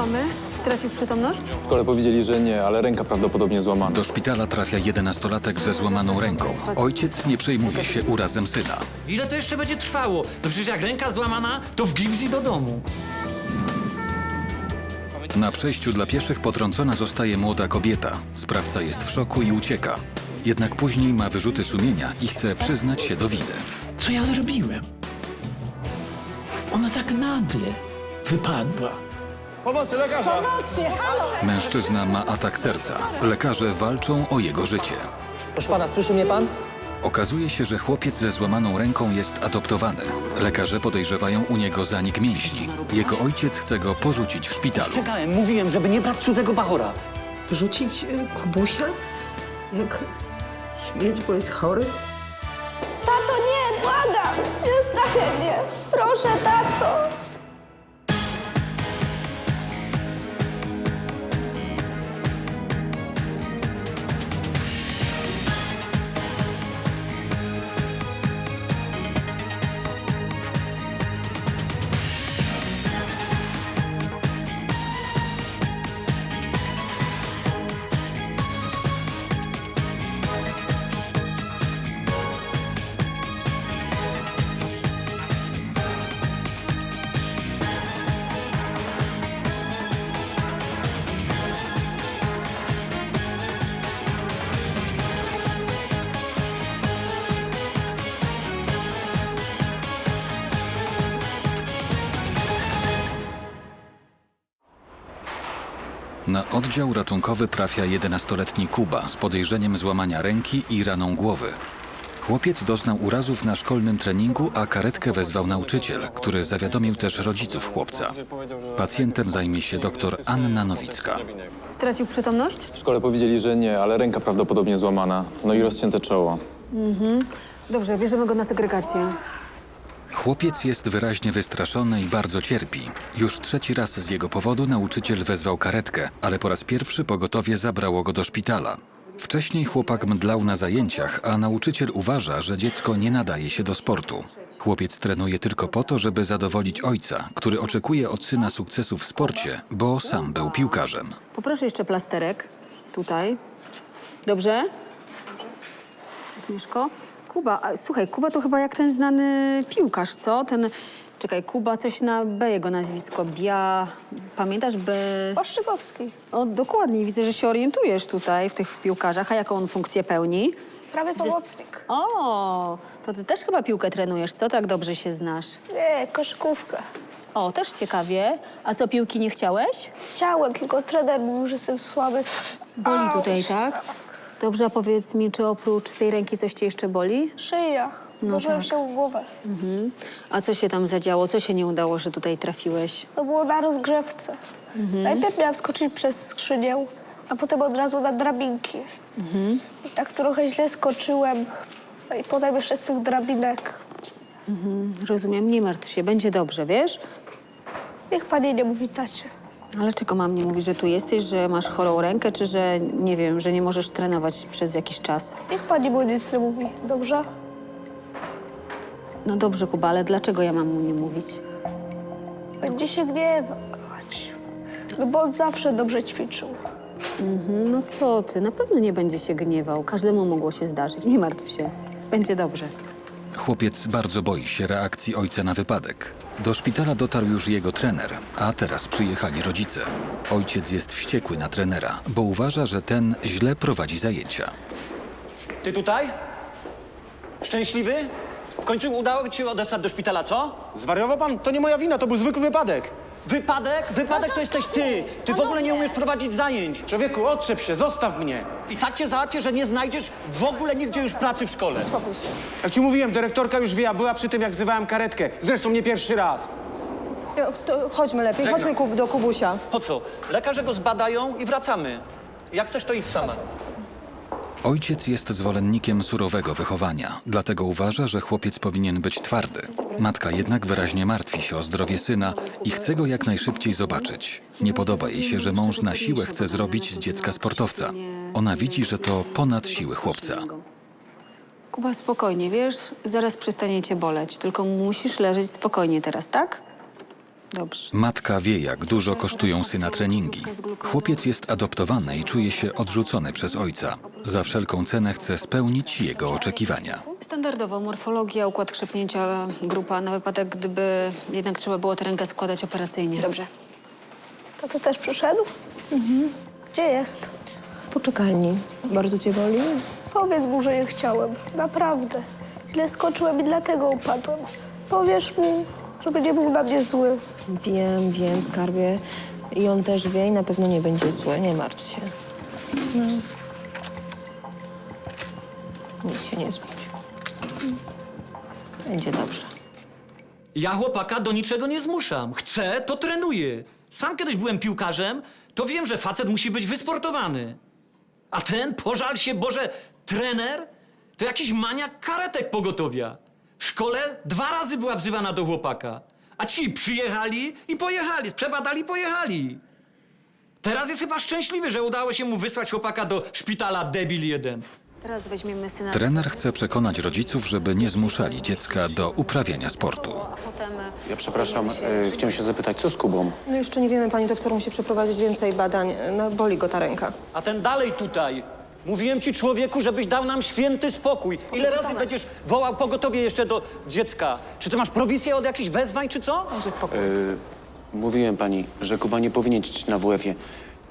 mamy? Stracił przytomność? W szkole powiedzieli, że nie, ale ręka prawdopodobnie złamana. Do szpitala trafia 11-latek ze złamaną ręką. Ojciec nie przejmuje się urazem syna. Ile to jeszcze będzie trwało? To przecież jak ręka złamana, to w gips i do domu. Na przejściu dla pieszych potrącona zostaje młoda kobieta. Sprawca jest w szoku i ucieka. Jednak później ma wyrzuty sumienia i chce przyznać się do winy. Co ja zrobiłem? Ona tak nagle wypadła. Pomocy, lekarza! Mężczyzna ma atak serca. Lekarze walczą o jego życie. Proszę pana, słyszy mnie pan? Okazuje się, że chłopiec ze złamaną ręką jest adoptowany. Lekarze podejrzewają u niego zanik mięśni. Jego ojciec chce go porzucić w szpitalu. Czekałem, mówiłem, żeby nie brać cudzego bachora. Wrzucić Kubusia? Jak śmieć, bo jest chory? Tato, nie, błagam! Nie zostawiaj mnie! Proszę, tato! Na oddział ratunkowy trafia 11-letni Kuba z podejrzeniem złamania ręki i raną głowy. Chłopiec doznał urazów na szkolnym treningu, a karetkę wezwał nauczyciel, który zawiadomił też rodziców chłopca. Pacjentem zajmie się dr Anna Nowicka. Stracił przytomność? W szkole powiedzieli, że nie, ale ręka prawdopodobnie złamana. No i rozcięte czoło. Dobrze, bierzemy go na segregację. Chłopiec jest wyraźnie wystraszony i bardzo cierpi. Już trzeci raz z jego powodu nauczyciel wezwał karetkę, ale po raz pierwszy pogotowie zabrało go do szpitala. Wcześniej chłopak mdlał na zajęciach, a nauczyciel uważa, że dziecko nie nadaje się do sportu. Chłopiec trenuje tylko po to, żeby zadowolić ojca, który oczekuje od syna sukcesu w sporcie, bo sam był piłkarzem. Poproszę jeszcze plasterek. Tutaj. Dobrze? Mieszko? Kuba, słuchaj, Kuba to chyba jak ten znany piłkarz, co? Ten, czekaj, Kuba, coś na B jego nazwisko. Pamiętasz B? Oszczybowski. O, dokładnie, widzę, że się orientujesz tutaj w tych piłkarzach. A jaką on funkcję pełni? Prawie pomocnik. O, to ty też chyba piłkę trenujesz, co? Tak dobrze się znasz. Nie, koszykówkę. O, też ciekawie. A co, piłki nie chciałeś? Chciałem, tylko trener mówił, że jestem słaby. Boli tutaj, tak? Dobrze, a powiedz mi, czy oprócz tej ręki coś cię jeszcze boli? Szyja. No Położyłem tak. się w głowę. A co się tam zadziało? Co się nie udało, że tutaj trafiłeś? To było na rozgrzewce. Najpierw miałam skoczyć przez skrzynię, a potem od razu na drabinki. I tak trochę źle skoczyłem. No i potem jeszcze z tych drabinek. Rozumiem, nie martw się, będzie dobrze, wiesz? Niech pani nie mówi tacie. Ale czego mam nie mówić, że tu jesteś, że masz chorą rękę, czy że, nie wiem, że nie możesz trenować przez jakiś czas? Niech pani mu nic nie mówi, dobrze? No dobrze, Kuba, ale dlaczego ja mam mu nie mówić? Będzie się gniewać. No bo on zawsze dobrze ćwiczył. No co ty, na pewno nie będzie się gniewał. Każdemu mogło się zdarzyć, nie martw się. Będzie dobrze. Chłopiec bardzo boi się reakcji ojca na wypadek. Do szpitala dotarł już jego trener, a teraz przyjechali rodzice. Ojciec jest wściekły na trenera, bo uważa, że ten źle prowadzi zajęcia. Ty tutaj? Szczęśliwy? W końcu udało ci się odesłać do szpitala, co? Zwariował pan? To nie moja wina, to był zwykły wypadek. Wypadek? Wypadek to jesteś ty! Ty w ogóle nie umiesz prowadzić zajęć! Człowieku, otrzep się, zostaw mnie. I tak cię załatwię, że nie znajdziesz w ogóle nigdzie już pracy w szkole. Jak ci mówiłem, dyrektorka już wie, a była przy tym, jak wzywałem karetkę. Zresztą nie pierwszy raz. To chodźmy lepiej, chodźmy do Kubusia. Po co? Lekarze go zbadają i wracamy. Jak chcesz, to idź sama. Ojciec jest zwolennikiem surowego wychowania, dlatego uważa, że chłopiec powinien być twardy. Matka jednak wyraźnie martwi się o zdrowie syna i chce go jak najszybciej zobaczyć. Nie podoba jej się, że mąż na siłę chce zrobić z dziecka sportowca. Ona widzi, że to ponad siły chłopca. Kuba, spokojnie, wiesz, zaraz przestanie cię boleć, tylko musisz leżeć spokojnie teraz, tak? Dobrze. Matka wie, jak dużo kosztują syna treningi. Chłopiec jest adoptowany i czuje się odrzucony przez ojca. Za wszelką cenę chce spełnić jego oczekiwania. Standardowo morfologia, układ krzepnięcia, grupa na wypadek, gdyby jednak trzeba było tę rękę składać operacyjnie. Dobrze. Tato też przyszedł? Gdzie jest? W poczekalni. Bardzo cię boli? Powiedz mu, że nie chciałem. Naprawdę. Źle skoczyłem i dlatego upadłem. Powiesz mu, żeby nie był na mnie zły. Wiem, skarbie. I on też wie i na pewno nie będzie zły, nie martw się. No. Nic się nie zbudzi. Będzie dobrze. Ja chłopaka do niczego nie zmuszam. Chce, to trenuje. Sam kiedyś byłem piłkarzem, to wiem, że facet musi być wysportowany. A ten, pożal się Boże, trener, to jakiś maniak karetek pogotowia. W szkole 2 razy była wzywana do chłopaka. A ci przyjechali i pojechali, przebadali i pojechali. Teraz jest chyba szczęśliwy, że udało się mu wysłać chłopaka do szpitala, debil jeden. Teraz weźmiemy syna... Trener chce przekonać rodziców, żeby nie zmuszali dziecka do uprawiania sportu. A potem... Ja przepraszam, chciałem się zapytać, co z Kubą? No jeszcze nie wiemy, pani doktor musi przeprowadzić więcej badań. No, boli go ta ręka. A ten dalej tutaj. Mówiłem ci, człowieku, żebyś dał nam święty spokój. Ile razy będziesz wołał pogotowie jeszcze do dziecka? Czy ty masz prowizję od jakichś wezwań, czy co? Także spokój. Mówiłem pani, że Kuba nie powinien ćwiczyć na WF-ie.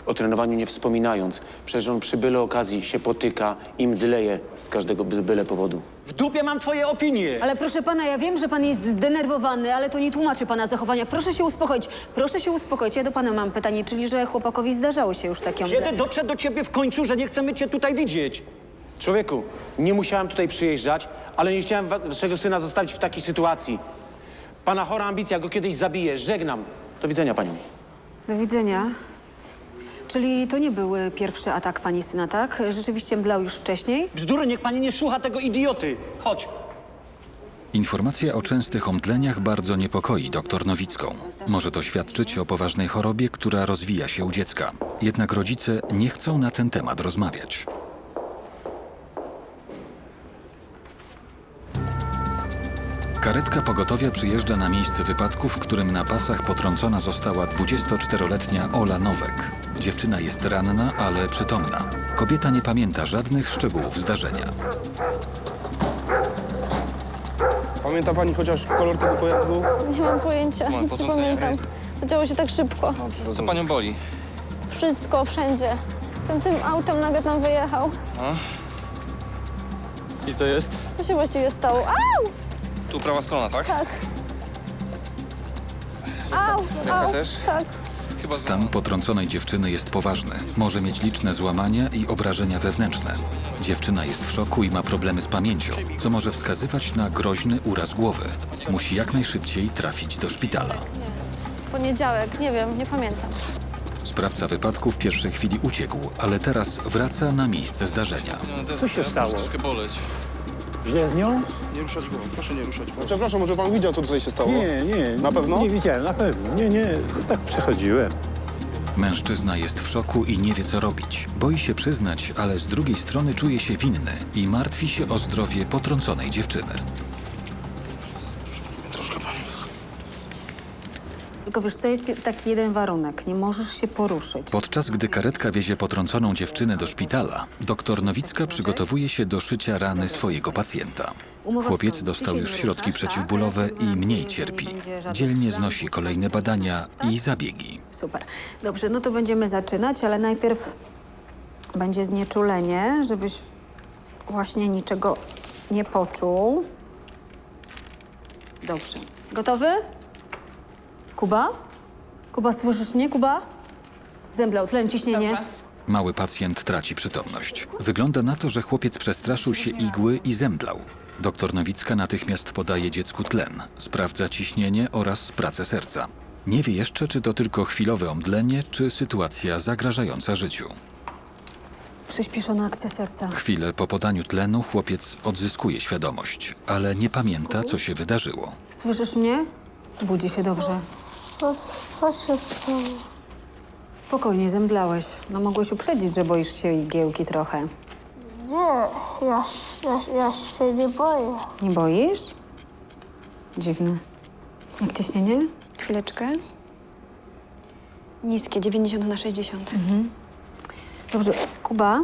O trenowaniu nie wspominając. Przecież on przy byle okazji się potyka i mdleje z każdego byle powodu. W dupie mam twoje opinie. Ale proszę pana, ja wiem, że pan jest zdenerwowany, ale to nie tłumaczy pana zachowania. Proszę się uspokoić. Proszę się uspokoić. Ja do pana mam pytanie, czyli że chłopakowi zdarzało się już takie... Kiedy dotrze do ciebie w końcu, że nie chcemy cię tutaj widzieć? Człowieku, nie musiałem tutaj przyjeżdżać, ale nie chciałem waszego syna zostawić w takiej sytuacji. Pana chora ambicja go kiedyś zabije. Żegnam. Do widzenia panią. Do widzenia. Czyli to nie był pierwszy atak pani syna, tak? Rzeczywiście mdlał już wcześniej? Bzdury, niech pani nie słucha tego idioty. Chodź. Informacja o częstych omdleniach bardzo niepokoi dr Nowicką. Może to świadczyć o poważnej chorobie, która rozwija się u dziecka. Jednak rodzice nie chcą na ten temat rozmawiać. Karetka pogotowia przyjeżdża na miejsce wypadku, w którym na pasach potrącona została 24-letnia Ola Nowek. Dziewczyna jest ranna, ale przytomna. Kobieta nie pamięta żadnych szczegółów zdarzenia. Pamięta pani chociaż kolor tego pojazdu? Nie mam pojęcia, nic nie pamiętam. To działo się tak szybko. Co panią boli? Wszystko, wszędzie. Tym autem nagle tam wyjechał. I co jest? Co się właściwie stało? Au! Tu prawa strona, tak? Tak. Au! też? Tak. Chyba Stan potrąconej dziewczyny jest poważny. Może mieć liczne złamania i obrażenia wewnętrzne. Dziewczyna jest w szoku i ma problemy z pamięcią, co może wskazywać na groźny uraz głowy. Musi jak najszybciej trafić do szpitala. Poniedziałek, nie wiem, nie pamiętam. Sprawca wypadku w pierwszej chwili uciekł, ale teraz wraca na miejsce zdarzenia. Co się stało? Troszkę boleć. Źle z nią? Nie ruszać głową, proszę nie ruszać głową. Przepraszam, może pan widział, co tutaj się stało? Nie. Na pewno? Nie widziałem, na pewno. Nie, tak przechodziłem. Mężczyzna jest w szoku i nie wie, co robić. Boi się przyznać, ale z drugiej strony czuje się winny i martwi się o zdrowie potrąconej dziewczyny. Troszkę pan. Tylko wiesz co, jest taki jeden warunek. Nie możesz się poruszyć. Podczas gdy karetka wiezie potrąconą dziewczynę do szpitala, dr Nowicka przygotowuje się do szycia rany swojego pacjenta. Chłopiec dostał już środki przeciwbólowe i mniej cierpi. Dzielnie znosi kolejne badania i zabiegi. Super. Dobrze, no to będziemy zaczynać, ale najpierw będzie znieczulenie, żebyś właśnie niczego nie poczuł. Dobrze. Gotowy? Kuba? Kuba, słyszysz mnie, Kuba? Zemdlał, tlen, ciśnienie. Mały pacjent traci przytomność. Wygląda na to, że chłopiec przestraszył się igły i zemdlał. Doktor Nowicka natychmiast podaje dziecku tlen, sprawdza ciśnienie oraz pracę serca. Nie wie jeszcze, czy to tylko chwilowe omdlenie, czy sytuacja zagrażająca życiu. Przyspieszona akcja serca. Chwilę po podaniu tlenu chłopiec odzyskuje świadomość, ale nie pamięta, co się wydarzyło. Słyszysz mnie? Budzi się dobrze. Co się stało? Spokojnie, zemdlałeś. No mogłeś uprzedzić, że boisz się igiełki trochę. Nie, ja się nie boję. Nie boisz? Dziwne. Jak ciśnienie? Chwileczkę. Niskie, 90/60. Dobrze, Kuba,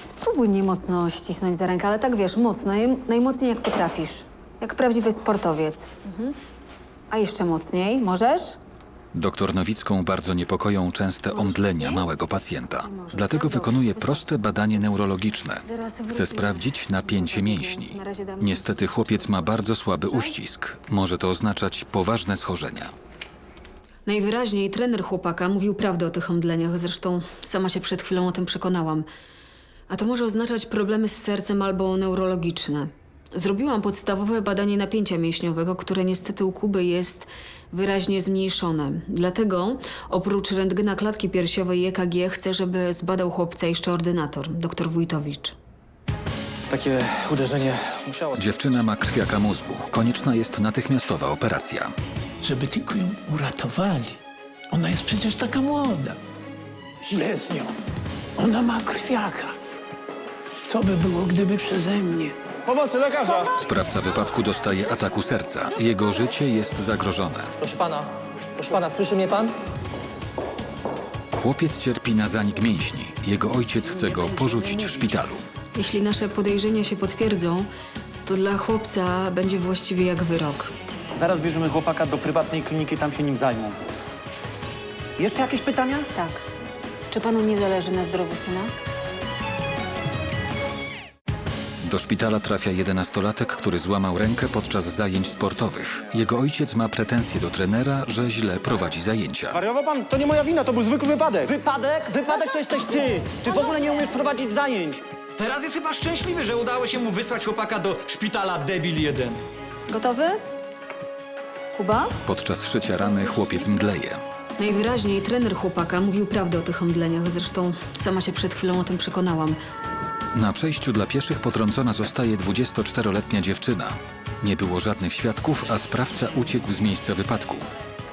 spróbuj mnie mocno ścisnąć za rękę, ale tak wiesz, mocno, najmocniej jak potrafisz. Jak prawdziwy sportowiec. A jeszcze mocniej, możesz? Doktor Nowicką bardzo niepokoją częste omdlenia małego pacjenta. Dlatego wykonuje proste badanie neurologiczne. Chce sprawdzić napięcie mięśni. Niestety chłopiec ma bardzo słaby uścisk. Może to oznaczać poważne schorzenia. Najwyraźniej trener chłopaka mówił prawdę o tych omdleniach. Zresztą sama się przed chwilą o tym przekonałam. A to może oznaczać problemy z sercem albo neurologiczne. Zrobiłam podstawowe badanie napięcia mięśniowego, które niestety u Kuby jest wyraźnie zmniejszone. Dlatego oprócz rentgena klatki piersiowej i EKG chcę, żeby zbadał chłopca jeszcze ordynator, dr Wójtowicz. Takie uderzenie musiało... Dziewczyna ma krwiaka mózgu. Konieczna jest natychmiastowa operacja. Żeby tylko ją uratowali. Ona jest przecież taka młoda. Źle z nią. Ona ma krwiaka. Co by było, gdyby przeze mnie? Pomocy lekarza! Sprawca wypadku dostaje ataku serca. Jego życie jest zagrożone. Proszę pana, słyszy mnie pan? Chłopiec cierpi na zanik mięśni. Jego ojciec chce go porzucić w szpitalu. Jeśli nasze podejrzenia się potwierdzą, to dla chłopca będzie właściwie jak wyrok. Zaraz bierzemy chłopaka do prywatnej kliniki, tam się nim zajmą. Jeszcze jakieś pytania? Tak. Czy panu nie zależy na zdrowiu syna? Do szpitala trafia 11-latek, który złamał rękę podczas zajęć sportowych. Jego ojciec ma pretensje do trenera, że źle prowadzi zajęcia. Wariował pan? To nie moja wina, to był zwykły wypadek. Wypadek? Wypadek to jesteś ty! Ty w ogóle nie umiesz prowadzić zajęć! Teraz jest chyba szczęśliwy, że udało się mu wysłać chłopaka do szpitala debil 1. Gotowy? Kuba? Podczas szycia rany chłopiec mdleje. Najwyraźniej trener chłopaka mówił prawdę o tych omdleniach. Zresztą sama się przed chwilą o tym przekonałam. Na przejściu dla pieszych potrącona zostaje 24-letnia dziewczyna. Nie było żadnych świadków, a sprawca uciekł z miejsca wypadku.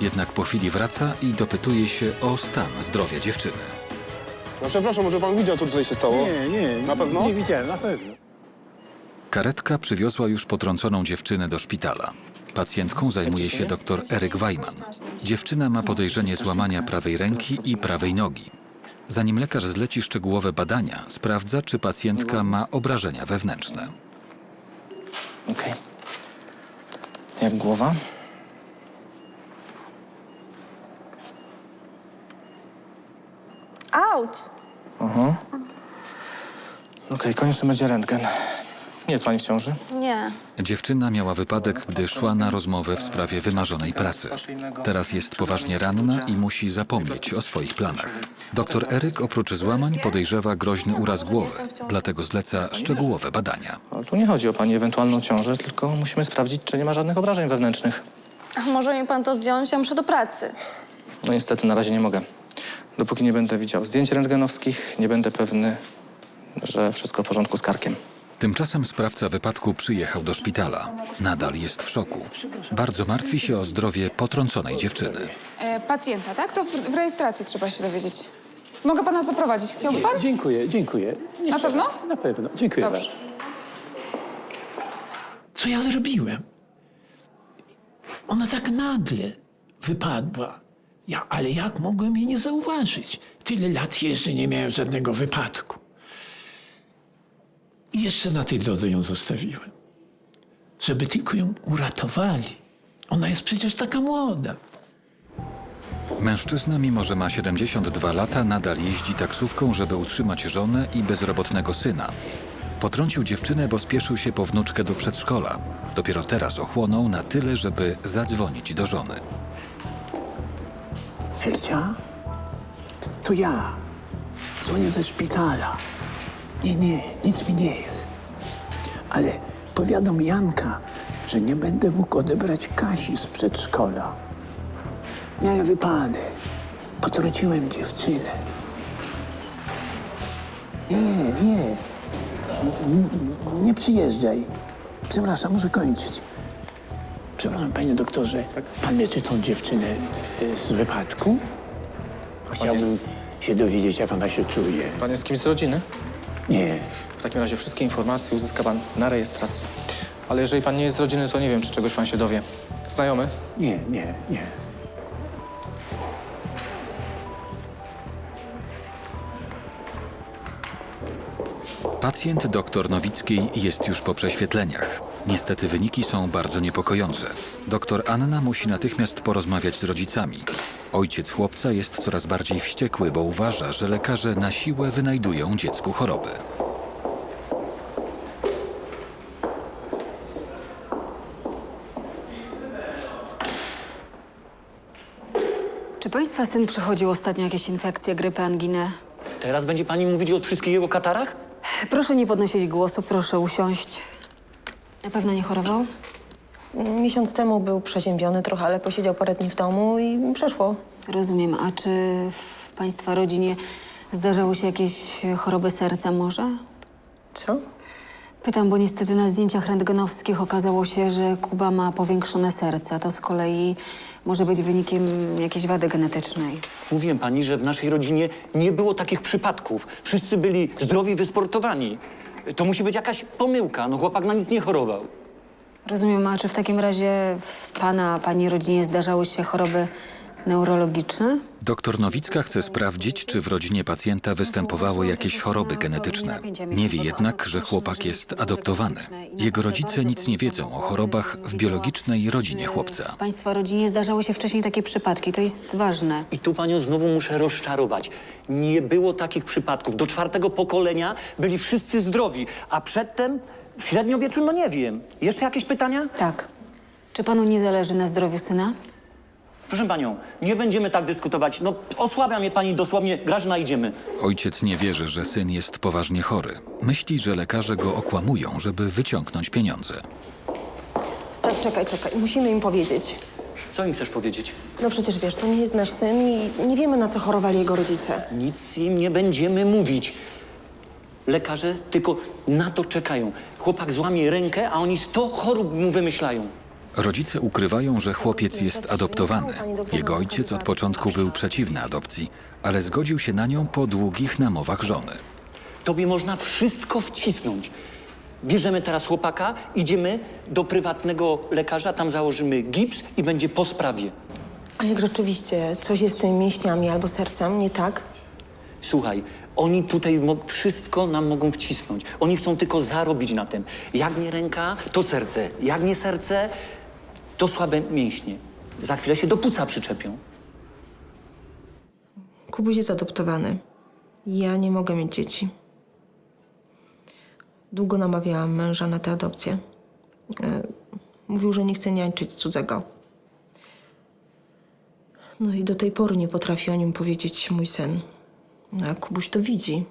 Jednak po chwili wraca i dopytuje się o stan zdrowia dziewczyny. No przepraszam, może pan widział, co tutaj się stało? Nie. Na pewno? Nie widziałem, na pewno. Karetka przywiozła już potrąconą dziewczynę do szpitala. Pacjentką zajmuje się dr Eryk Wajman. Dziewczyna ma podejrzenie złamania prawej ręki i prawej nogi. Zanim lekarz zleci szczegółowe badania, sprawdza, czy pacjentka ma obrażenia wewnętrzne. Okej. Jak głowa? Auć! Okej, konieczny będzie rentgen. Nie jest pani w ciąży? Nie. Dziewczyna miała wypadek, gdy szła na rozmowę w sprawie wymarzonej pracy. Teraz jest poważnie ranna i musi zapomnieć o swoich planach. Doktor Eryk oprócz złamań podejrzewa groźny uraz głowy, dlatego zleca szczegółowe badania. No, tu nie chodzi o pani ewentualną ciążę, tylko musimy sprawdzić, czy nie ma żadnych obrażeń wewnętrznych. A może mi pan to zdjąć? Ja muszę do pracy. No niestety na razie nie mogę. Dopóki nie będę widział zdjęć rentgenowskich, nie będę pewny, że wszystko w porządku z karkiem. Tymczasem sprawca wypadku przyjechał do szpitala. Nadal jest w szoku. Bardzo martwi się o zdrowie potrąconej dziewczyny. Pacjenta, tak? To w rejestracji trzeba się dowiedzieć. Mogę pana zaprowadzić. Chciałby pan? Dziękuję. Nie Na trzeba. pewno? Na pewno. Dziękuję Dobrze. bardzo. Co ja zrobiłem? Ona tak nagle wypadła. Ale jak mogłem jej nie zauważyć? Tyle lat jeszcze nie miałem żadnego wypadku. I jeszcze na tej drodze ją zostawiłem. Żeby tylko ją uratowali. Ona jest przecież taka młoda. Mężczyzna, mimo że ma 72 lata, nadal jeździ taksówką, żeby utrzymać żonę i bezrobotnego syna. Potrącił dziewczynę, bo spieszył się po wnuczkę do przedszkola. Dopiero teraz ochłonął na tyle, żeby zadzwonić do żony. Helcia? To ja. Dzwonię ze szpitala. Nie, nic mi nie jest. Ale powiadom Janka, że nie będę mógł odebrać Kasi z przedszkola. Miałem wypadek. Potrąciłem dziewczynę. Nie. Nie przyjeżdżaj. Przepraszam, muszę kończyć. Przepraszam, panie doktorze, pan leczy tą dziewczynę z wypadku? Chciałbym się dowiedzieć, jak ona się czuje. Pan jest kimś z rodziny? Nie. W takim razie wszystkie informacje uzyska pan na rejestracji. Ale jeżeli pan nie jest z rodziny, to nie wiem, czy czegoś pan się dowie. Znajomy? Nie. Pacjent dr Nowickiej jest już po prześwietleniach. Niestety wyniki są bardzo niepokojące. Doktor Anna musi natychmiast porozmawiać z rodzicami. Ojciec chłopca jest coraz bardziej wściekły, bo uważa, że lekarze na siłę wynajdują dziecku choroby. Czy państwa syn przechodził ostatnio jakieś infekcje, grypę, anginę? Teraz będzie pani mówić o wszystkich jego katarach? Proszę nie podnosić głosu, proszę usiąść. Na pewno nie chorował? Miesiąc temu był przeziębiony trochę, ale posiedział parę dni w domu i przeszło. Rozumiem. A czy w państwa rodzinie zdarzały się jakieś choroby serca może? Co? Pytam, bo niestety na zdjęciach rentgenowskich okazało się, że Kuba ma powiększone serce, a to z kolei może być wynikiem jakiejś wady genetycznej. Mówiłem pani, że w naszej rodzinie nie było takich przypadków. Wszyscy byli zdrowi, wysportowani. To musi być jakaś pomyłka. No chłopak na nic nie chorował. Rozumiem, a czy w takim razie w pani rodzinie zdarzały się choroby neurologiczne? Doktor Nowicka chce sprawdzić, czy w rodzinie pacjenta występowały jakieś choroby genetyczne. Nie wie jednak, że chłopak jest adoptowany. Jego rodzice nic nie wiedzą o chorobach w biologicznej rodzinie chłopca. W państwa rodzinie zdarzały się wcześniej takie przypadki, to jest ważne. I tu panią znowu muszę rozczarować. Nie było takich przypadków. Do 4. pokolenia byli wszyscy zdrowi, a przedtem w średniowieczu, no nie wiem. Jeszcze jakieś pytania? Tak. Czy panu nie zależy na zdrowiu syna? Proszę panią, nie będziemy tak dyskutować. No osłabia mnie pani dosłownie. Grażyna, idziemy. Ojciec nie wierzy, że syn jest poważnie chory. Myśli, że lekarze go okłamują, żeby wyciągnąć pieniądze. Czekaj. Musimy im powiedzieć. Co im chcesz powiedzieć? No przecież wiesz, to nie jest nasz syn i nie wiemy, na co chorowali jego rodzice. Nic im nie będziemy mówić. Lekarze tylko na to czekają. Chłopak złamie rękę, a oni 100 chorób mu wymyślają. Rodzice ukrywają, że chłopiec jest adoptowany. Jego ojciec od początku był przeciwny adopcji, ale zgodził się na nią po długich namowach żony. Tobie można wszystko wcisnąć. Bierzemy teraz chłopaka, idziemy do prywatnego lekarza, tam założymy gips i będzie po sprawie. A jak rzeczywiście coś jest z tymi mięśniami albo sercem, nie tak? Słuchaj, oni tutaj wszystko nam mogą wcisnąć. Oni chcą tylko zarobić na tym. Jak nie ręka, to serce. Jak nie serce, to słabe mięśnie. Za chwilę się do płuca przyczepią. Kubuś jest adoptowany. Ja nie mogę mieć dzieci. Długo namawiałam męża na tę adopcję. Mówił, że nie chce niańczyć cudzego. No i do tej pory nie potrafi o nim powiedzieć mój syn. A Kubuś to widzi.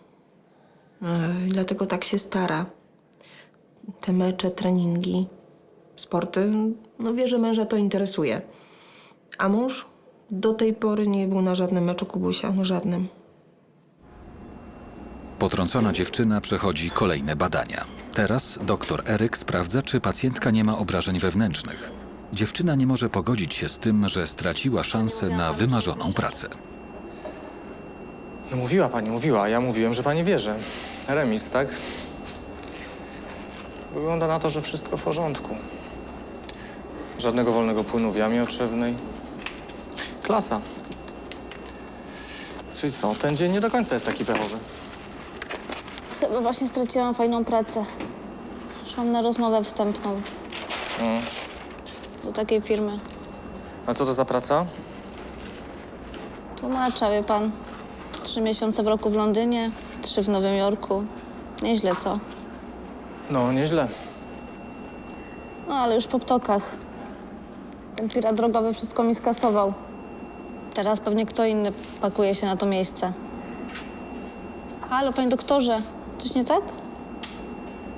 I dlatego tak się stara. Te mecze, treningi, sporty, no wie, że męża to interesuje. A mąż do tej pory nie był na żadnym meczu Kubusia, na żadnym. Potrącona dziewczyna przechodzi kolejne badania. Teraz doktor Eryk sprawdza, czy pacjentka nie ma obrażeń wewnętrznych. Dziewczyna nie może pogodzić się z tym, że straciła szansę na wymarzoną pracę. No mówiła, a ja mówiłem, że pani wierzy. Remis, tak? Wygląda na to, że wszystko w porządku. Żadnego wolnego płynu w jamie otrzewnej. Klasa. Czyli co, ten dzień nie do końca jest taki pechowy. Chyba właśnie straciłam fajną pracę. Szłam na rozmowę wstępną. Do takiej firmy. A co to za praca? Tłumacza, wie pan. 3 miesiące w roku w Londynie, 3 w Nowym Jorku. Nieźle, co? No, nieźle. No, ale już po ptokach. Ten pirat drogowy wszystko mi skasował. Teraz pewnie kto inny pakuje się na to miejsce. Halo, panie doktorze, coś nie tak?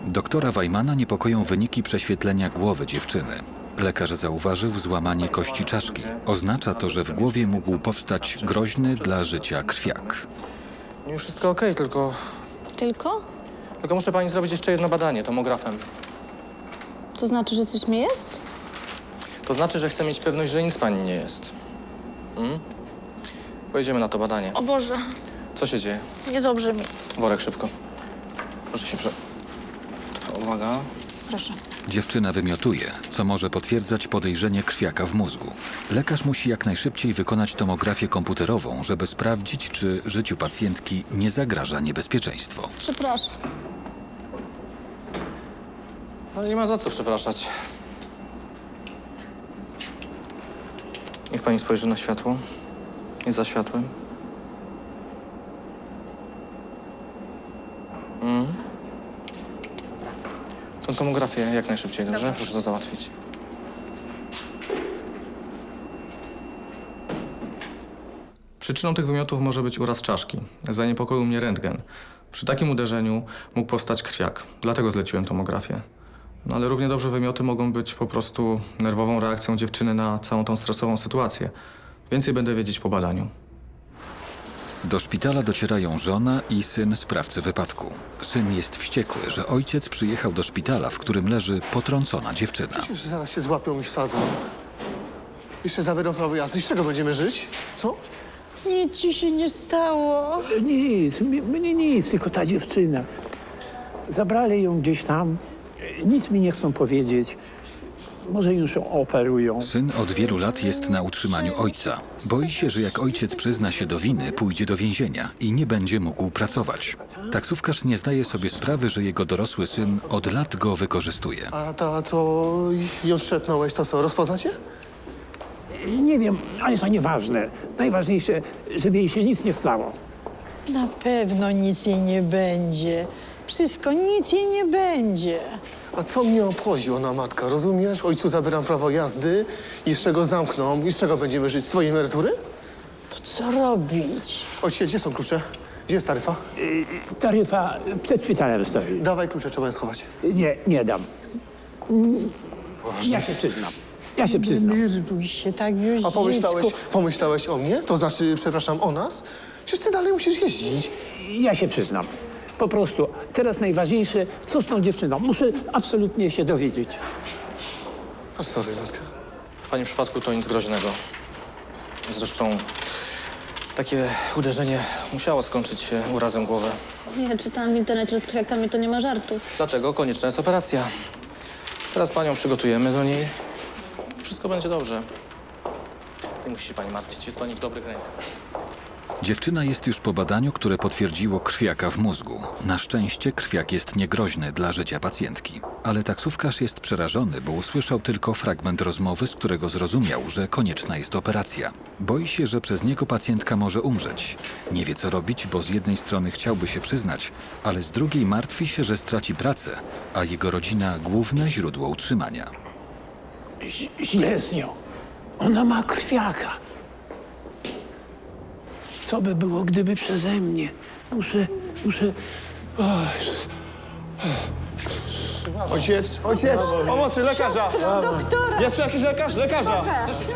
Doktora Wajmana niepokoją wyniki prześwietlenia głowy dziewczyny. Lekarz zauważył złamanie kości czaszki. Oznacza to, że w głowie mógł powstać groźny dla życia krwiak. Już wszystko okej, tylko Tylko? muszę pani zrobić jeszcze jedno badanie tomografem. To znaczy, że coś mi jest? To znaczy, że chcę mieć pewność, że nic pani nie jest. Pojedziemy na to badanie. O Boże, Co się dzieje? niedobrze mi. Worek szybko. Proszę się Uwaga. Proszę. Dziewczyna wymiotuje, co może potwierdzać podejrzenie krwiaka w mózgu. Lekarz musi jak najszybciej wykonać tomografię komputerową, żeby sprawdzić, czy życiu pacjentki nie zagraża niebezpieczeństwo. Przepraszam. Ale nie ma za co przepraszać. Niech pani spojrzy na światło. I za światłem. Tą tomografię jak najszybciej, dobrze? Proszę to załatwić. Przyczyną tych wymiotów może być uraz czaszki. Zaniepokoił mnie rentgen. Przy takim uderzeniu mógł powstać krwiak. Dlatego zleciłem tomografię. No ale równie dobrze wymioty mogą być po prostu nerwową reakcją dziewczyny na całą tą stresową sytuację. Więcej będę wiedzieć po badaniu. Do szpitala docierają żona i syn sprawcy wypadku. Syn jest wściekły, że ojciec przyjechał do szpitala, w którym leży potrącona dziewczyna. Przecież zaraz się złapią i wsadzą. Jeszcze zabiorą prawo jazdy. Z czego będziemy żyć? Co? Nic ci się nie stało. Nic, mnie nic, tylko ta dziewczyna. Zabrali ją gdzieś tam, nic mi nie chcą powiedzieć. Może już ją operują. Syn od wielu lat jest na utrzymaniu ojca. Boi się, że jak ojciec przyzna się do winy, pójdzie do więzienia i nie będzie mógł pracować. Taksówkarz nie zdaje sobie sprawy, że jego dorosły syn od lat go wykorzystuje. A ta, co ją szepnąłeś, to co, rozpoznacie? Nie wiem, ale to nieważne. Najważniejsze, żeby jej się nic nie stało. Na pewno nic jej nie będzie. Wszystko, nic jej nie będzie. A co mnie obchodzi ona, matka, rozumiesz? Ojcu zabieram prawo jazdy i z czego zamkną i z czego będziemy żyć? Z twojej emerytury? To co robić? Ojciec, gdzie są klucze? Gdzie jest taryfa? Taryfa przed szpitalem stoi. Dawaj klucze, trzeba je schować. Nie dam. Ja się przyznam. Ja się przyznam. Denerwuj się, tak już, A pomyślałeś o mnie? To znaczy, przepraszam, o nas? Przecież ty dalej musisz jeździć. Ja się przyznam. Po prostu teraz najważniejsze, co z tą dziewczyną. Muszę absolutnie się dowiedzieć. A sorry, matka. W pani przypadku to nic groźnego. Zresztą takie uderzenie musiało skończyć się urazem głowy. Ja czytałam w internecie, że z krwiakami to nie ma żartów. Dlatego konieczna jest operacja. Teraz panią przygotujemy do niej. Wszystko będzie dobrze. Nie musi się pani martwić, jest pani w dobrych rękach. Dziewczyna jest już po badaniu, które potwierdziło krwiaka w mózgu. Na szczęście krwiak jest niegroźny dla życia pacjentki. Ale taksówkarz jest przerażony, bo usłyszał tylko fragment rozmowy, z którego zrozumiał, że konieczna jest operacja. Boi się, że przez niego pacjentka może umrzeć. Nie wie, co robić, bo z jednej strony chciałby się przyznać, ale z drugiej martwi się, że straci pracę, a jego rodzina główne źródło utrzymania. Źle z nią. Ona ma krwiaka. Co by było, gdyby przeze mnie? Muszę... Ojciec! Pomocy, lekarza! Doktora! Jest tu jakiś lekarz? Lekarza!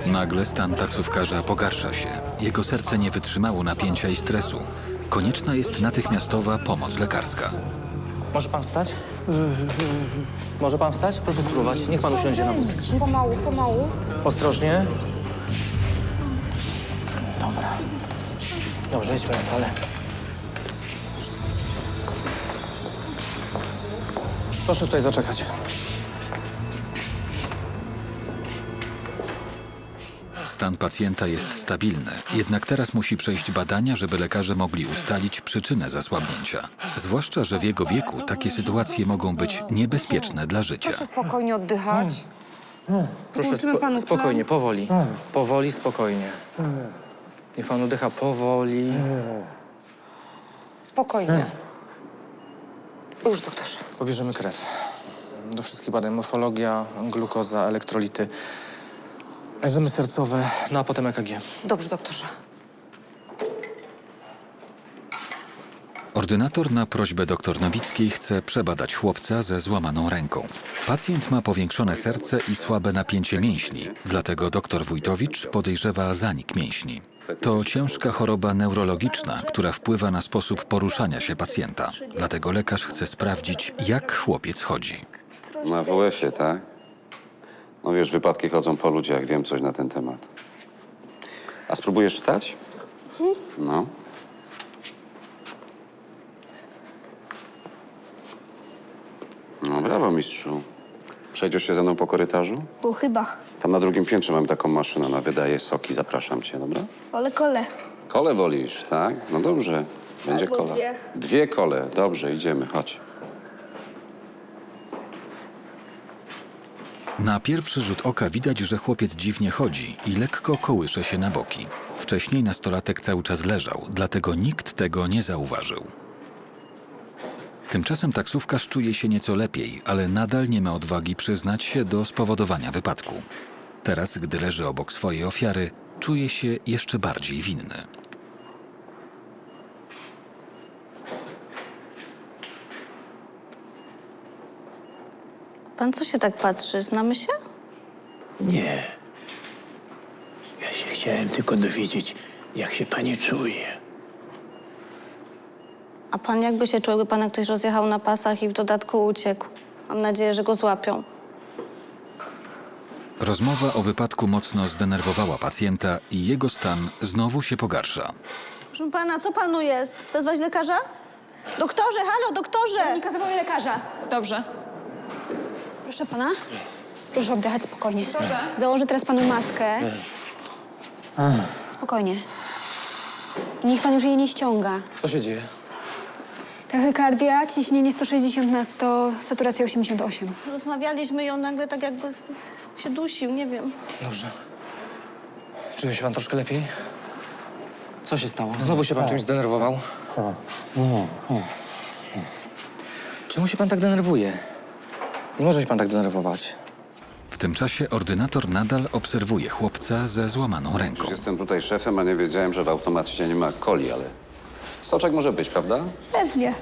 Nagle stan taksówkarza pogarsza się. Jego serce nie wytrzymało napięcia i stresu. Konieczna jest natychmiastowa pomoc lekarska. Może pan wstać? Może pan wstać? Proszę spróbować. Niech pan usiądzie na wózek. Pomału. Ostrożnie. Dobra. Dobrze, idźmy na salę. Proszę tutaj zaczekać. Stan pacjenta jest stabilny, jednak teraz musi przejść badania, żeby lekarze mogli ustalić przyczynę zasłabnięcia. Zwłaszcza, że w jego wieku takie sytuacje mogą być niebezpieczne dla życia. Proszę spokojnie oddychać. Proszę spokojnie, powoli. Powoli, spokojnie. Niech pan oddycha powoli. Spokojnie. Już, doktorze. Pobierzemy krew. Do wszystkich badań morfologia, glukoza, elektrolity, enzymy sercowe, no a potem EKG. Dobrze, doktorze. Ordynator na prośbę dr Nowickiej chce przebadać chłopca ze złamaną ręką. Pacjent ma powiększone serce i słabe napięcie mięśni, dlatego dr Wójtowicz podejrzewa zanik mięśni. To ciężka choroba neurologiczna, która wpływa na sposób poruszania się pacjenta. Dlatego lekarz chce sprawdzić, jak chłopiec chodzi. Na WF-ie, tak? No wiesz, wypadki chodzą po ludziach, wiem coś na ten temat. A spróbujesz wstać? No. No brawo, mistrzu. Przejdziesz się ze mną po korytarzu? No chyba. Tam na drugim piętrze mam taką maszynę, ona wydaje soki, zapraszam cię, dobra? Ale kole. Kole wolisz, tak? No dobrze, będzie Albo kola. dwie. 2 kole, dobrze, idziemy, chodź. Na pierwszy rzut oka widać, że chłopiec dziwnie chodzi i lekko kołysze się na boki. Wcześniej nastolatek cały czas leżał, dlatego nikt tego nie zauważył. Tymczasem taksówkarz czuje się nieco lepiej, ale nadal nie ma odwagi przyznać się do spowodowania wypadku. Teraz, gdy leży obok swojej ofiary, czuje się jeszcze bardziej winny. Pan co się tak patrzy? Znamy się? Nie. Ja się chciałem tylko dowiedzieć, jak się pani czuje. A pan jakby się czuł, jakby pana ktoś rozjechał na pasach i w dodatku uciekł? Mam nadzieję, że go złapią. Rozmowa o wypadku mocno zdenerwowała pacjenta i jego stan znowu się pogarsza. Proszę pana, co panu jest? Wezwać lekarza? Doktorze, halo, doktorze! Monika, zawołaj lekarza. Dobrze. Proszę pana, proszę oddychać spokojnie. Dobrze. Założę teraz panu maskę. Spokojnie. I niech pan już jej nie ściąga. Co się dzieje? Tachykardia, ciśnienie 160 na 100, saturacja 88. Rozmawialiśmy i on nagle tak jakby się dusił, nie wiem. Dobrze. Czuje się pan troszkę lepiej? Co się stało? Znowu się pan czymś zdenerwował? Czemu się pan tak denerwuje? Nie może się pan tak denerwować. W tym czasie ordynator nadal obserwuje chłopca ze złamaną ręką. Przecież jestem tutaj szefem, a nie wiedziałem, że w automacie nie ma coli, ale soczek może być, prawda? Pewnie.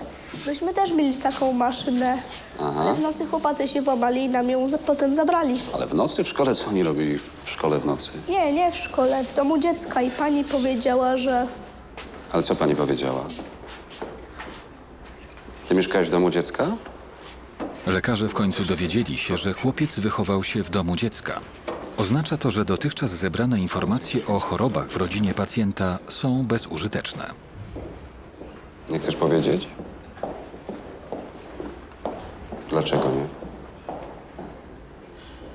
Myśmy też mieli taką maszynę. Aha. Ale w nocy chłopacy się włamali i nam ją potem zabrali. Ale w nocy w szkole? Co oni robili w szkole w nocy? Nie w szkole, w domu dziecka. I pani powiedziała, że... Ale co pani powiedziała? Ty mieszkałeś w domu dziecka? Lekarze w końcu dowiedzieli się, że chłopiec wychował się w domu dziecka. Oznacza to, że dotychczas zebrane informacje o chorobach w rodzinie pacjenta są bezużyteczne. Nie chcesz powiedzieć? Dlaczego nie?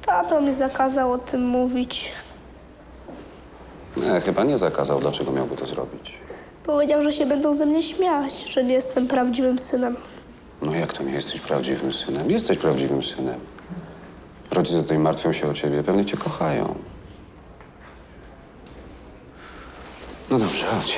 Tato mi zakazał o tym mówić. Nie, chyba nie zakazał. Dlaczego miałby to zrobić? Powiedział, że się będą ze mnie śmiać, że nie jestem prawdziwym synem. No jak to nie jesteś prawdziwym synem? Jesteś prawdziwym synem. Rodzice tutaj martwią się o ciebie, pewnie cię kochają. No dobrze, chodź.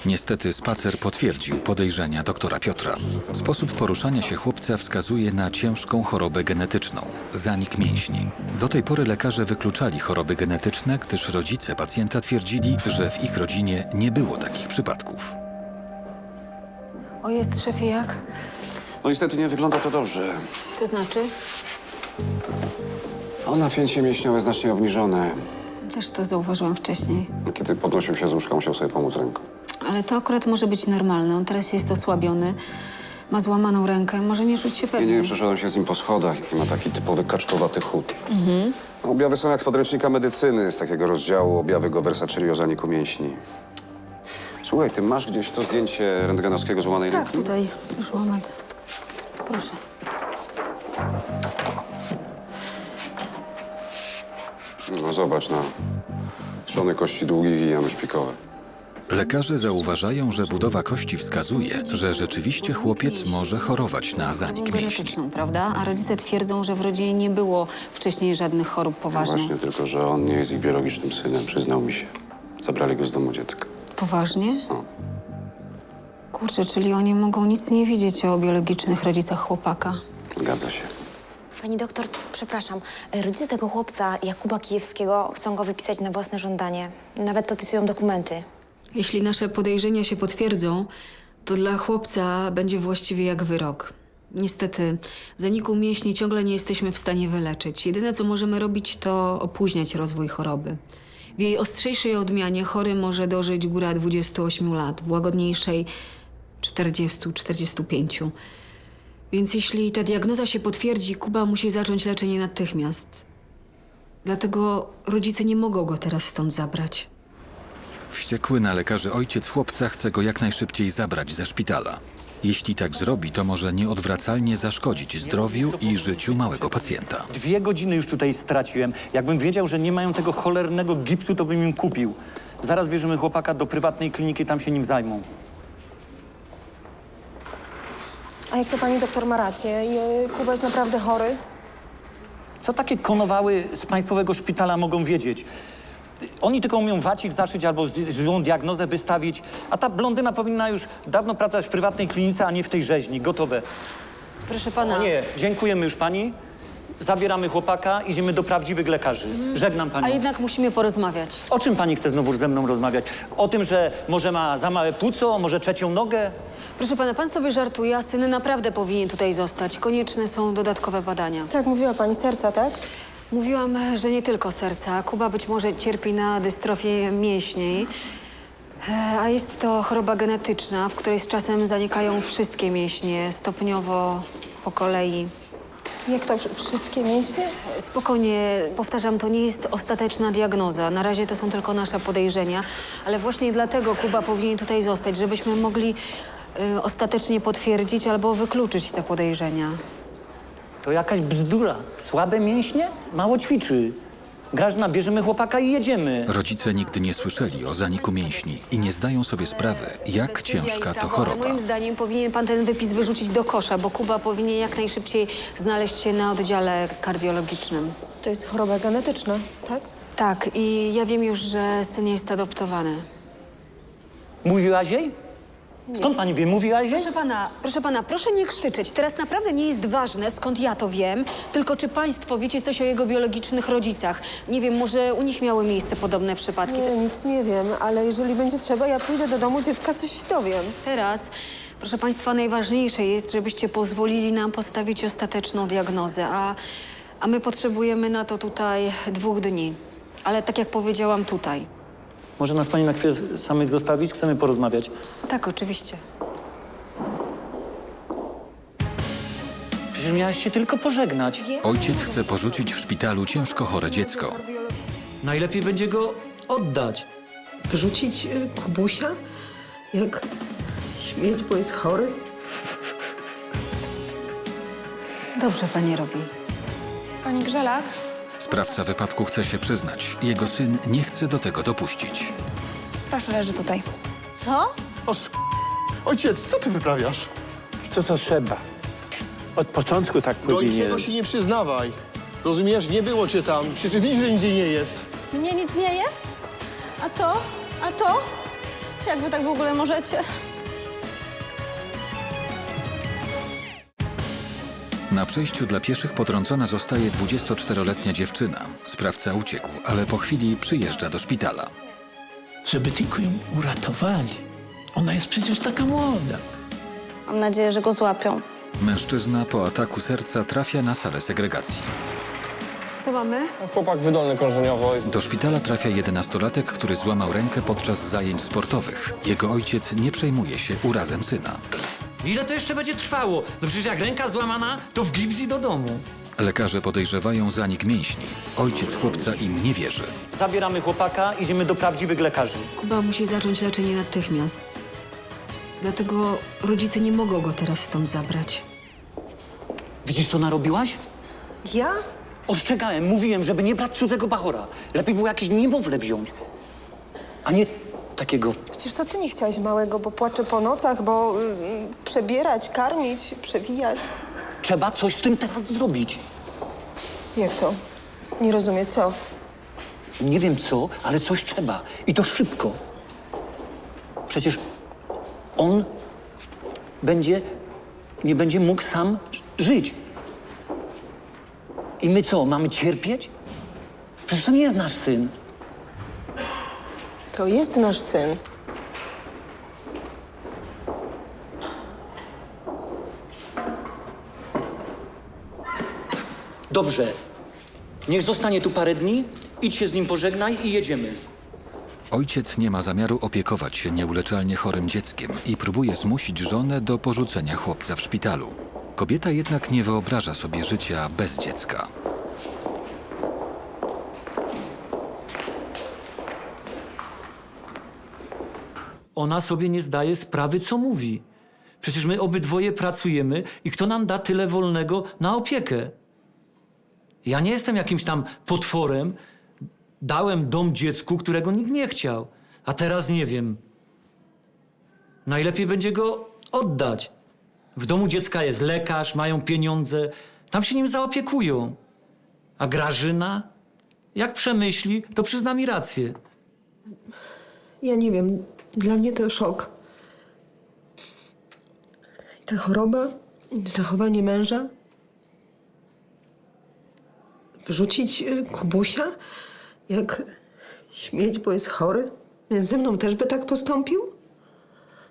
Niestety spacer potwierdził podejrzenia doktora Piotra. Sposób poruszania się chłopca wskazuje na ciężką chorobę genetyczną – zanik mięśni. Do tej pory lekarze wykluczali choroby genetyczne, gdyż rodzice pacjenta twierdzili, że w ich rodzinie nie było takich przypadków. O, jest szefie jak? No niestety nie wygląda to dobrze. To znaczy? Napięcie mięśniowe znacznie obniżone. Też to zauważyłam wcześniej. Kiedy podnosił się z łóżka, musiał sobie pomóc ręką. Ale to akurat może być normalne. On teraz jest osłabiony. Ma złamaną rękę. Może nie czuć się pewnie. Nie, przeszedłem się z nim po schodach i ma taki typowy kaczkowaty chód. Objawy są jak z podręcznika medycyny, z takiego rozdziału objawy Goversa, czyli o zaniku mięśni. Słuchaj, ty masz gdzieś to zdjęcie rentgenowskiego złamanej ręki? Tak, tutaj. Już moment. Proszę. No zobacz, trzony kości długich i jamy szpikowe. Lekarze zauważają, że budowa kości wskazuje, że rzeczywiście chłopiec może chorować na zanik mięśni. Genetyczną, prawda? A rodzice twierdzą, że w rodzinie nie było wcześniej żadnych chorób No poważnych. właśnie, tylko że on nie jest ich biologicznym synem, przyznał mi się. Zabrali go z domu dziecka. Poważnie? No. Kurczę, czyli oni mogą nic nie wiedzieć o biologicznych rodzicach chłopaka. Zgadza się. Pani doktor, przepraszam. Rodzice tego chłopca, Jakuba Kijewskiego, chcą go wypisać na własne żądanie. Nawet podpisują dokumenty. Jeśli nasze podejrzenia się potwierdzą, to dla chłopca będzie właściwie jak wyrok. Niestety, zaniku mięśni ciągle nie jesteśmy w stanie wyleczyć. Jedyne, co możemy robić, to opóźniać rozwój choroby. W jej ostrzejszej odmianie chory może dożyć góra 28 lat, w łagodniejszej 40-45. Więc jeśli ta diagnoza się potwierdzi, Kuba musi zacząć leczenie natychmiast. Dlatego rodzice nie mogą go teraz stąd zabrać. Wściekły na lekarzy ojciec chłopca chce go jak najszybciej zabrać ze szpitala. Jeśli tak zrobi, to może nieodwracalnie zaszkodzić zdrowiu i życiu małego pacjenta. 2 godziny już tutaj straciłem. Jakbym wiedział, że nie mają tego cholernego gipsu, to bym im kupił. Zaraz bierzemy chłopaka do prywatnej kliniki, tam się nim zajmą. A jak to pani doktor ma rację? Kuba jest naprawdę chory? Co takie konowały z państwowego szpitala mogą wiedzieć? Oni tylko umieją wacik zaszyć albo złą diagnozę wystawić, a ta blondyna powinna już dawno pracować w prywatnej klinice, a nie w tej rzeźni. Gotowe. Proszę pana. O nie, dziękujemy już pani. Zabieramy chłopaka, idziemy do prawdziwych lekarzy. Żegnam A panią. jednak musimy porozmawiać. O czym pani chce znowu ze mną rozmawiać? O tym, że może ma za małe płuco, może trzecią nogę? Proszę pana, pan sobie żartuje, a syn naprawdę powinien tutaj zostać. Konieczne są dodatkowe badania. Tak, mówiła pani serca, tak? Mówiłam, że nie tylko serca. Kuba być może cierpi na dystrofię mięśni, a jest to choroba genetyczna, w której z czasem zanikają wszystkie mięśnie, stopniowo, po kolei. Jak to, wszystkie mięśnie? Spokojnie, powtarzam, to nie jest ostateczna diagnoza. Na razie to są tylko nasze podejrzenia, ale właśnie dlatego Kuba powinien tutaj zostać, żebyśmy mogli ostatecznie potwierdzić albo wykluczyć te podejrzenia. To jakaś bzdura. Słabe mięśnie? Mało ćwiczy. Grażyna, bierzemy chłopaka i jedziemy. Rodzice nigdy nie słyszeli o zaniku mięśni i nie zdają sobie sprawy, jak ciężka to choroba. Moim zdaniem powinien pan ten wypis wyrzucić do kosza, bo Kuba powinien jak najszybciej znaleźć się na oddziale kardiologicznym. To jest choroba genetyczna, tak? Tak, i ja wiem już, że syn jest adoptowany. Mówiłaś jej? Skąd pani wie? Mówiłaś jej? Proszę pana, proszę nie krzyczeć. Teraz naprawdę nie jest ważne, skąd ja to wiem, tylko czy państwo wiecie coś o jego biologicznych rodzicach. Nie wiem, może u nich miały miejsce podobne przypadki. Nie, nic nie wiem, ale jeżeli będzie trzeba, ja pójdę do domu dziecka, coś się dowiem. Teraz, proszę państwa, najważniejsze jest, żebyście pozwolili nam postawić ostateczną diagnozę, a my potrzebujemy na to tutaj 2 dni. Ale tak jak powiedziałam, tutaj. Może nas pani na chwilę samych zostawić? Chcemy porozmawiać. Tak, oczywiście. Przecież miałaś się tylko pożegnać. Ojciec chce porzucić w szpitalu ciężko chore dziecko. Najlepiej będzie go oddać. Wrzucić Kubusia? Jak śmieć, bo jest chory? Dobrze pani robi. Pani Grzelak? Sprawca wypadku chce się przyznać. Jego syn nie chce do tego dopuścić. Proszę, leży tutaj. Co? Ojciec, co ty wyprawiasz? Co trzeba? Od początku tak Do powinien. niczego się nie przyznawaj. Rozumiesz? Nie było cię tam. Przecież widzisz, że nigdzie nie jest. Mnie nic nie jest? A to? A to? Jak wy tak w ogóle możecie? Na przejściu dla pieszych potrącona zostaje 24-letnia dziewczyna. Sprawca uciekł, ale po chwili przyjeżdża do szpitala. Żeby tylko ją uratowali. Ona jest przecież taka młoda. Mam nadzieję, że go złapią. Mężczyzna po ataku serca trafia na salę segregacji. Co mamy? Chłopak wydolny krążeniowo. Do szpitala trafia 11-latek, który złamał rękę podczas zajęć sportowych. Jego ojciec nie przejmuje się urazem syna. Ile to jeszcze będzie trwało? No przecież jak ręka złamana, to w gips i do domu. Lekarze podejrzewają zanik mięśni. Ojciec chłopca im nie wierzy. Zabieramy chłopaka, idziemy do prawdziwych lekarzy. Kuba musi zacząć leczenie natychmiast. Dlatego rodzice nie mogą go teraz stąd zabrać. Widzisz, co narobiłaś? Ja? Ostrzegałem, mówiłem, żeby nie brać cudzego bachora. Lepiej było jakieś niemowlę wziąć, a nie takiego. Przecież to ty nie chciałeś małego, bo płacze po nocach, bo przebierać, karmić, przewijać. Trzeba coś z tym teraz zrobić. Jak to? Nie rozumiem, co? Nie wiem co, ale coś trzeba. I to szybko. Przecież on nie będzie mógł sam żyć. I my co, mamy cierpieć? Przecież to nie jest nasz syn. To jest nasz syn. Dobrze. Niech zostanie tu parę dni, idź się z nim pożegnaj i jedziemy. Ojciec nie ma zamiaru opiekować się nieuleczalnie chorym dzieckiem i próbuje zmusić żonę do porzucenia chłopca w szpitalu. Kobieta jednak nie wyobraża sobie życia bez dziecka. Ona sobie nie zdaje sprawy, co mówi. Przecież my obydwoje pracujemy i kto nam da tyle wolnego na opiekę? Ja nie jestem jakimś tam potworem. Dałem dom dziecku, którego nikt nie chciał. A teraz nie wiem. Najlepiej będzie go oddać. W domu dziecka jest lekarz, mają pieniądze. Tam się nim zaopiekują. A Grażyna? Jak przemyśli, to przyzna mi rację. Ja nie wiem, dla mnie to szok. Ta choroba, zachowanie męża. Wyrzucić Kubusia jak śmieć, bo jest chory? Nie wiem, ze mną też by tak postąpił?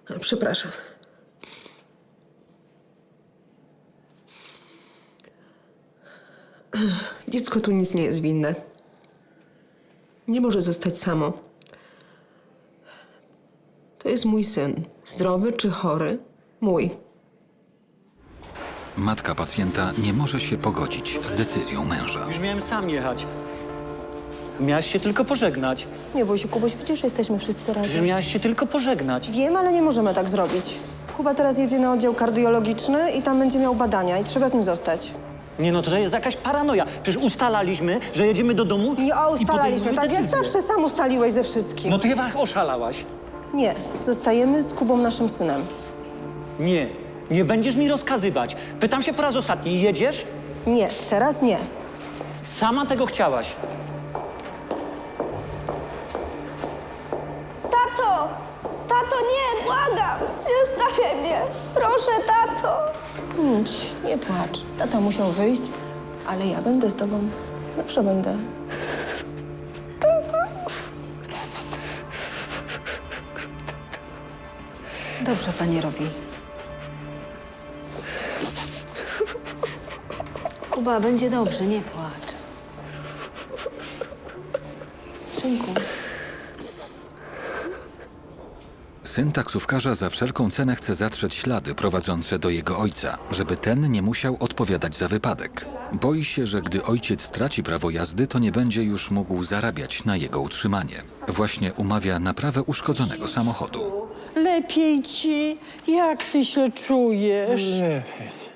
Ale przepraszam. Dziecko tu nic nie jest winne. Nie może zostać samo. To jest mój syn. Zdrowy czy chory? Mój. Matka pacjenta nie może się pogodzić z decyzją męża. Już miałem sam jechać. Miałaś się tylko pożegnać. Nie bój się, Kubuś, widzisz, jesteśmy wszyscy razem. Przecież miałaś się tylko pożegnać. Wiem, ale nie możemy tak zrobić. Kuba teraz jedzie na oddział kardiologiczny i tam będzie miał badania i trzeba z nim zostać. Nie no, to jest jakaś paranoja. Przecież ustalaliśmy, że jedziemy do domu Nie ustalaliśmy, tak jak decyzję. zawsze sam ustaliłeś ze wszystkim. No to chyba oszalałaś. Nie, zostajemy z Kubą naszym synem. Nie, nie będziesz mi rozkazywać. Pytam się po raz ostatni, jedziesz? Nie, teraz nie. Sama tego chciałaś. Tato! Tato, nie, błagam! Nie zostawiaj mnie! Proszę, tato! Nic, nie płacz. Tata musiał wyjść, ale ja będę z tobą. Zawsze będę. Dobrze pani robi. Kuba, będzie dobrze, nie płacz. Synku. Syn taksówkarza za wszelką cenę chce zatrzeć ślady prowadzące do jego ojca, żeby ten nie musiał odpowiadać za wypadek. Boi się, że gdy ojciec straci prawo jazdy, to nie będzie już mógł zarabiać na jego utrzymanie. Właśnie umawia naprawę uszkodzonego samochodu. Lepiej ci? Jak ty się czujesz? Lepiej.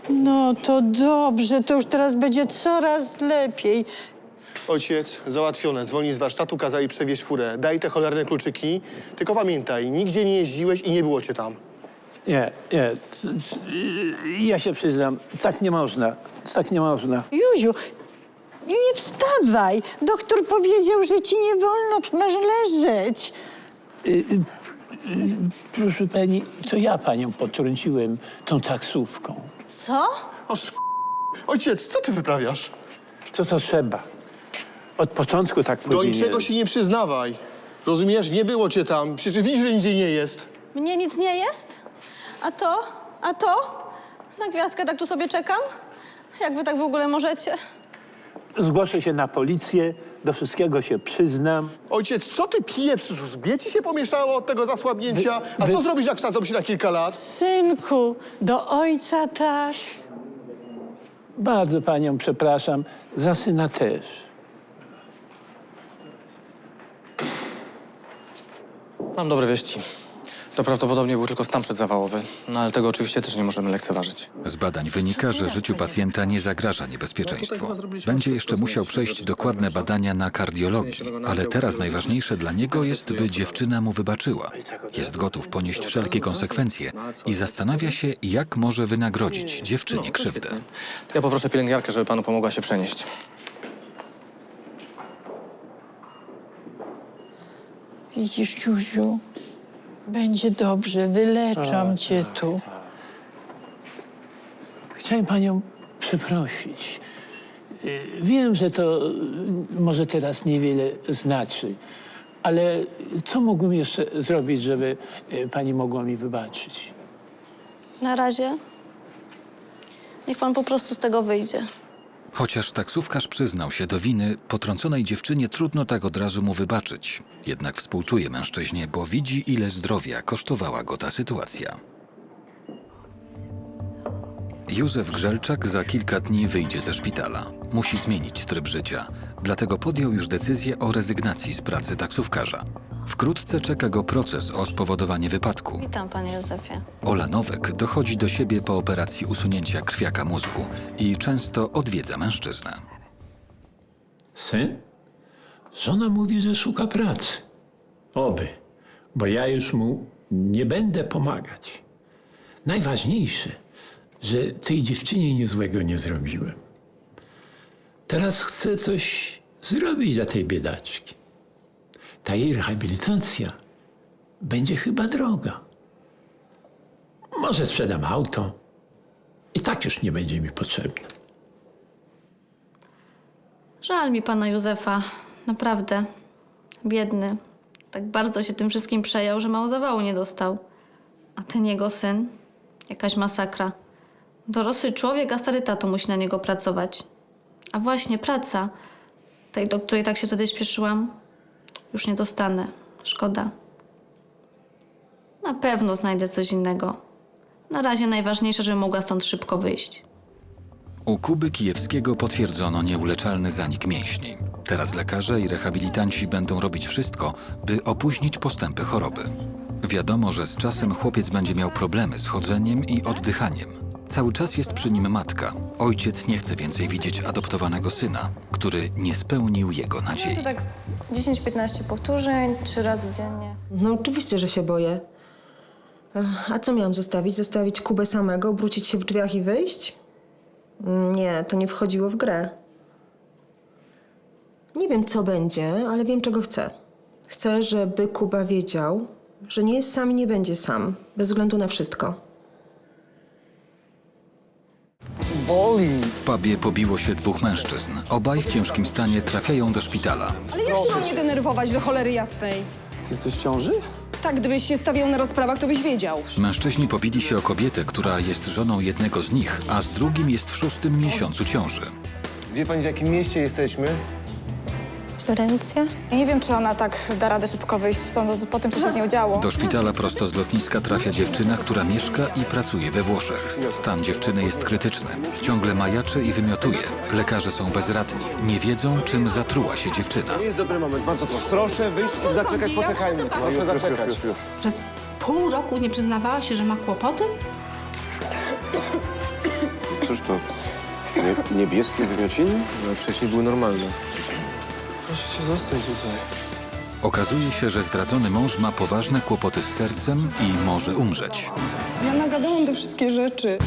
No to dobrze, to już teraz będzie coraz lepiej. Ojciec, załatwione. Dzwoni z warsztatu, kazali przewieźć furę. Daj te cholerne kluczyki. Tylko pamiętaj, nigdzie nie jeździłeś i nie było cię tam. Nie. Ja się przyznam, tak nie można. Tak nie można. Józiu, nie wstawaj. Doktor powiedział, że ci nie wolno, masz leżeć. Proszę pani, to ja panią potrąciłem tą taksówką. Co? Ojciec, co ty wyprawiasz? To trzeba. Od początku tak Do powinien. niczego się nie przyznawaj. Rozumiesz? Nie było cię tam. Przecież widzisz, że nic jej nie jest. Mnie nic nie jest? A to? A to? Na gwiazdkę tak tu sobie czekam? Jak wy tak w ogóle możecie? Zgłoszę się na policję, do wszystkiego się przyznam. Ojciec, co ty pijesz? Zbie ci się pomieszało od tego zasłabnięcia? A co zrobisz, jak wsadzą się na kilka lat? Synku, do ojca tak. Bardzo panią przepraszam, za syna też. Mam dobre wieści. To prawdopodobnie był tylko stan przedzawałowy, no ale tego oczywiście też nie możemy lekceważyć. Z badań wynika, że życiu pacjenta nie zagraża niebezpieczeństwo. Będzie jeszcze musiał przejść dokładne badania na kardiologii, ale teraz najważniejsze dla niego jest, by dziewczyna mu wybaczyła. Jest gotów ponieść wszelkie konsekwencje i zastanawia się, jak może wynagrodzić dziewczynie krzywdę. Ja poproszę pielęgniarkę, żeby panu pomogła się przenieść. Widzisz, Józiu, będzie dobrze, wyleczam cię tu. Chciałem panią przeprosić. Wiem, że to może teraz niewiele znaczy, ale co mógłbym jeszcze zrobić, żeby pani mogła mi wybaczyć? Na razie. Niech pan po prostu z tego wyjdzie. Chociaż taksówkarz przyznał się do winy, potrąconej dziewczynie trudno tak od razu mu wybaczyć. Jednak współczuje mężczyźnie, bo widzi, ile zdrowia kosztowała go ta sytuacja. Józef Grzelczak za kilka dni wyjdzie ze szpitala. Musi zmienić tryb życia. Dlatego podjął już decyzję o rezygnacji z pracy taksówkarza. Wkrótce czeka go proces o spowodowanie wypadku. Witam, panie Józefie. Ola Nowek dochodzi do siebie po operacji usunięcia krwiaka mózgu i często odwiedza mężczyznę. Syn? Żona mówi, że szuka pracy. Oby, bo ja już mu nie będę pomagać. Najważniejsze, że tej dziewczynie nic złego nie zrobiłem. Teraz chcę coś zrobić dla tej biedaczki. Ta jej rehabilitacja będzie chyba droga. Może sprzedam auto. I tak już nie będzie mi potrzebne. Żal mi pana Józefa. Naprawdę. Biedny. Tak bardzo się tym wszystkim przejął, że mało zawału nie dostał. A ten jego syn? Jakaś masakra. Dorosły człowiek, a stary tato musi na niego pracować. A właśnie praca, tej, do której tak się wtedy śpieszyłam, już nie dostanę. Szkoda. Na pewno znajdę coś innego. Na razie najważniejsze, żebym mogła stąd szybko wyjść. U Kuby Kijewskiego potwierdzono nieuleczalny zanik mięśni. Teraz lekarze i rehabilitanci będą robić wszystko, by opóźnić postępy choroby. Wiadomo, że z czasem chłopiec będzie miał problemy z chodzeniem i oddychaniem. Cały czas jest przy nim matka. Ojciec nie chce więcej widzieć adoptowanego syna, który nie spełnił jego nadziei. To tak 10-15 powtórzeń, 3 razy dziennie. No oczywiście, że się boję. A co miałam zostawić? Zostawić Kubę samego, obrócić się w drzwiach i wyjść? Nie, to nie wchodziło w grę. Nie wiem, co będzie, ale wiem, czego chcę. Chcę, żeby Kuba wiedział, że nie jest sam i nie będzie sam, bez względu na wszystko. Boli. W pubie pobiło się 2 mężczyzn. Obaj w ciężkim stanie trafiają do szpitala. Ale jak się mam nie denerwować do cholery jasnej? Ty jesteś w ciąży? Tak, gdybyś się stawiał na rozprawach, to byś wiedział. Mężczyźni pobili się o kobietę, która jest żoną jednego z nich, a z drugim jest w 6. miesiącu ciąży. Wie pani, w jakim mieście jesteśmy? Florencja? Ja nie wiem, czy ona tak da radę szybko wyjść stąd po tym, co się z nią działo. Do szpitala prosto z lotniska trafia dziewczyna, która mieszka i pracuje we Włoszech. Stan dziewczyny jest krytyczny. Ciągle majaczy i wymiotuje. Lekarze są bezradni. Nie wiedzą, czym zatruła się dziewczyna. To jest dobry moment, bardzo proszę. Proszę wyjść i zaczekać, poczekajmy. Proszę zaczekać. Już. Przez pół roku nie przyznawała się, że ma kłopoty? Cóż to? Niebieskie wymiociny? No, wcześniej były normalne. Możecie zostać tutaj. Okazuje się, że zdradzony mąż ma poważne kłopoty z sercem i może umrzeć. Ja nagadałam te wszystkie rzeczy.